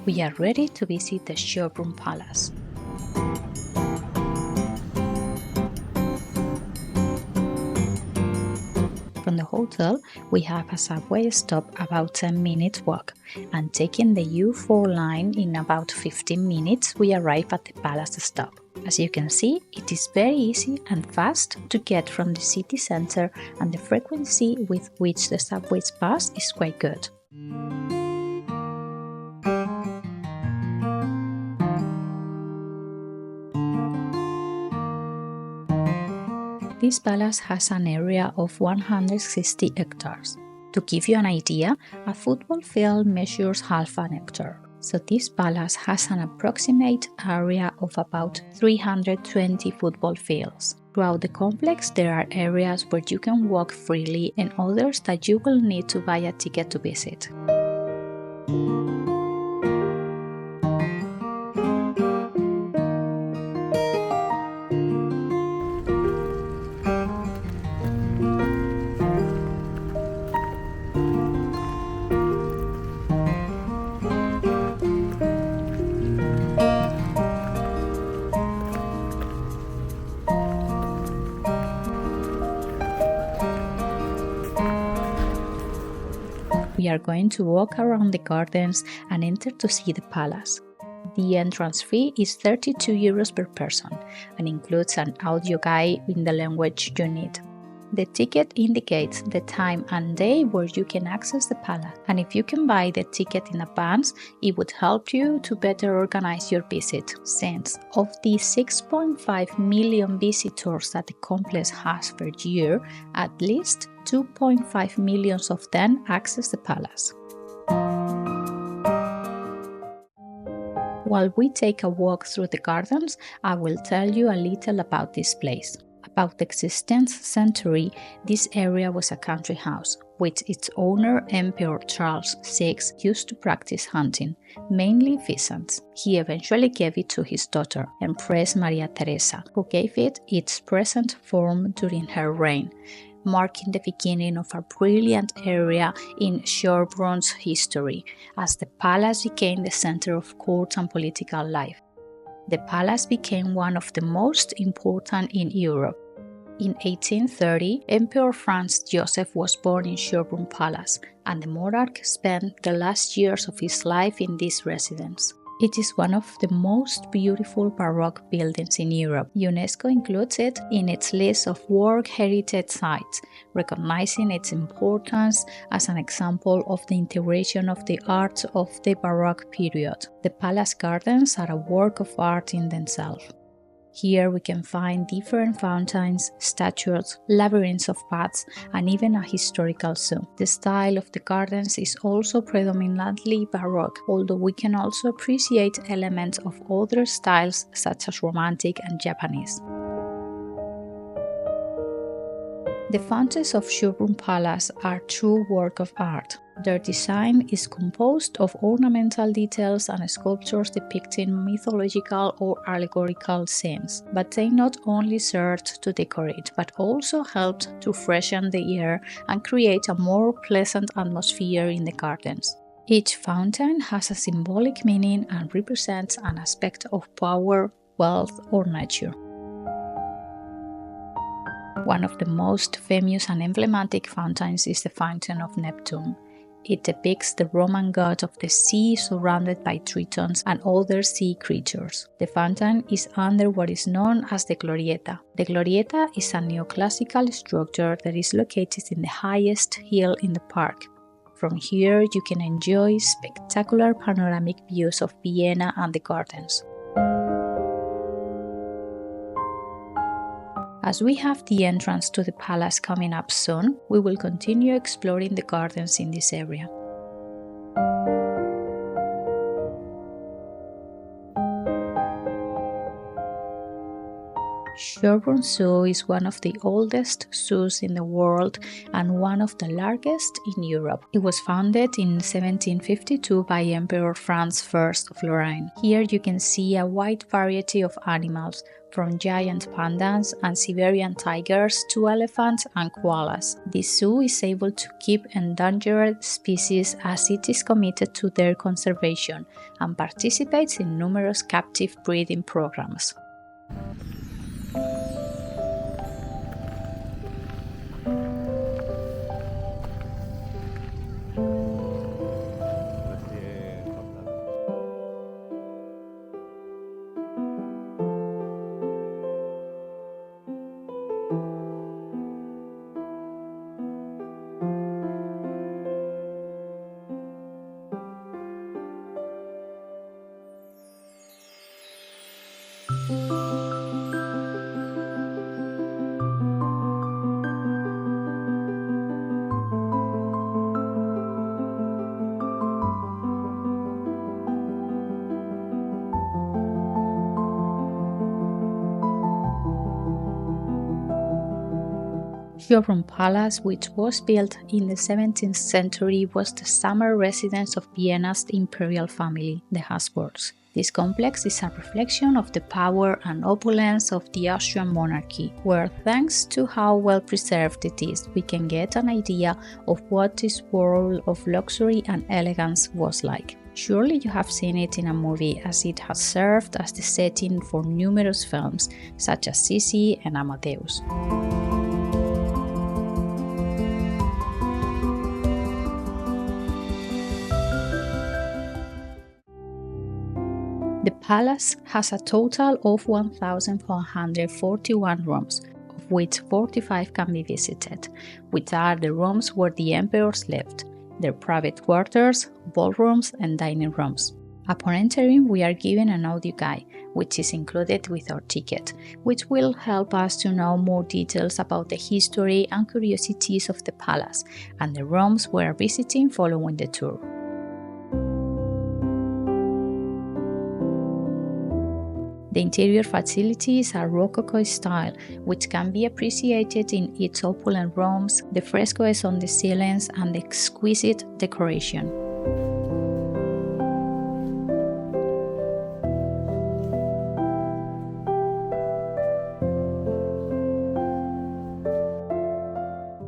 We are ready to visit the Schönbrunn Palace. From the hotel, we have a subway stop about 10 minutes walk, and taking the U4 line in about 15 minutes we arrive at the palace stop. As you can see, it is very easy and fast to get from the city center, and the frequency with which the subways pass is quite good. This palace has an area of 160 hectares. To give you an idea, a football field measures half an hectare. So this palace has an approximate area of about 320 football fields. Throughout the complex there are areas where you can walk freely and others that you will need to buy a ticket to visit. We are going to walk around the gardens and enter to see the palace. The entrance fee is 32 euros per person and includes an audio guide in the language you need. The ticket indicates the time and day where you can access the palace, and if you can buy the ticket in advance, it would help you to better organize your visit, since of the 6.5 million visitors that the complex has per year, at least 2.5 million of them access the palace. While we take a walk through the gardens, I will tell you a little about this place. About the 16th century, this area was a country house, which its owner, Emperor Charles VI, used to practice hunting, mainly pheasants. He eventually gave it to his daughter, Empress Maria Theresa, who gave it its present form during her reign, marking the beginning of a brilliant era in Schönbrunn's history, as the palace became the center of court and political life. The palace became one of the most important in Europe. In 1830, Emperor Franz Joseph was born in Schönbrunn Palace, and the monarch spent the last years of his life in this residence. It is one of the most beautiful Baroque buildings in Europe. UNESCO includes it in its list of World Heritage Sites, recognizing its importance as an example of the integration of the arts of the Baroque period. The palace gardens are a work of art in themselves. Here we can find different fountains, statues, labyrinths of paths, and even a historical zoo. The style of the gardens is also predominantly Baroque, although we can also appreciate elements of other styles such as Romantic and Japanese. The fountains of Schönbrunn Palace are true work of art. Their design is composed of ornamental details and sculptures depicting mythological or allegorical scenes, but they not only served to decorate, but also helped to freshen the air and create a more pleasant atmosphere in the gardens. Each fountain has a symbolic meaning and represents an aspect of power, wealth, or nature. One of the most famous and emblematic fountains is the Fountain of Neptune. It depicts the Roman god of the sea surrounded by tritons and other sea creatures. The fountain is under what is known as the Glorieta. The Glorieta is a neoclassical structure that is located in the highest hill in the park. From here you can enjoy spectacular panoramic views of Vienna and the gardens. As we have the entrance to the palace coming up soon, we will continue exploring the gardens in this area. Schönbrunn Zoo is one of the oldest zoos in the world and one of the largest in Europe. It was founded in 1752 by Emperor Franz I of Lorraine. Here you can see a wide variety of animals, from giant pandas and Siberian tigers to elephants and koalas. This zoo is able to keep endangered species as it is committed to their conservation and participates in numerous captive breeding programs. Schönbrunn Palace, which was built in the 17th century, was the summer residence of Vienna's imperial family, the Habsburgs. This complex is a reflection of the power and opulence of the Austrian monarchy, where thanks to how well preserved it is, we can get an idea of what this world of luxury and elegance was like. Surely you have seen it in a movie, as it has served as the setting for numerous films, such as Sisi and Amadeus. The palace has a total of 1,441 rooms, of which 45 can be visited, which are the rooms where the emperors lived, their private quarters, ballrooms, and dining rooms. Upon entering, we are given an audio guide, which is included with our ticket, which will help us to know more details about the history and curiosities of the palace and the rooms we are visiting following the tour. The interior facilities are Rococo style, which can be appreciated in its opulent rooms, the frescoes on the ceilings, and the exquisite decoration.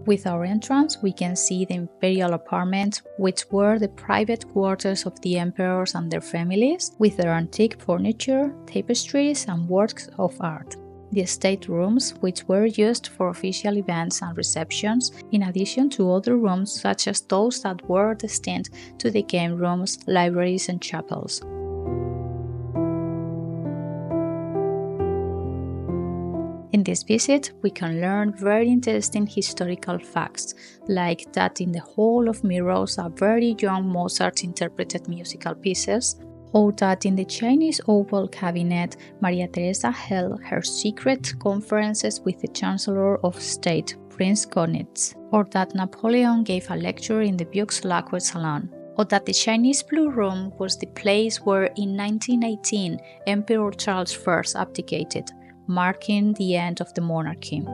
With our entrance, we can see the imperial apartments, which were the private quarters of the emperors and their families, with their antique furniture, tapestries, and works of art. The state rooms, which were used for official events and receptions, in addition to other rooms such as those that were destined to the game rooms, libraries, and chapels. In this visit, we can learn very interesting historical facts, like that in the Hall of Mirrors a very young Mozart interpreted musical pieces, or that in the Chinese Oval Cabinet, Maria Theresa held her secret conferences with the Chancellor of State, Prince Konitz, or that Napoleon gave a lecture in the Buchs-Lacquer Salon, or that the Chinese Blue Room was the place where in 1918 Emperor Charles I abdicated, marking the end of the monarchy.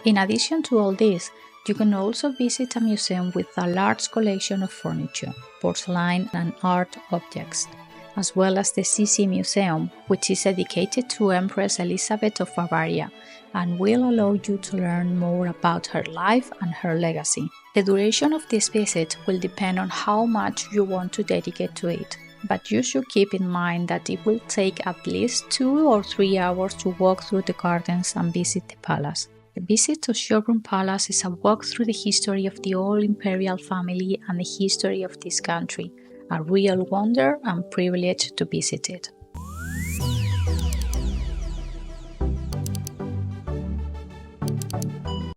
In addition to all this, you can also visit a museum with a large collection of furniture, porcelain and art objects, as well as the CC Museum, which is dedicated to Empress Elizabeth of Bavaria and will allow you to learn more about her life and her legacy. The duration of this visit will depend on how much you want to dedicate to it, but you should keep in mind that it will take at least 2 or 3 hours to walk through the gardens and visit the palace. The visit to Schönbrunn Palace is a walk through the history of the old imperial family and the history of this country, a real wonder and privilege to visit it.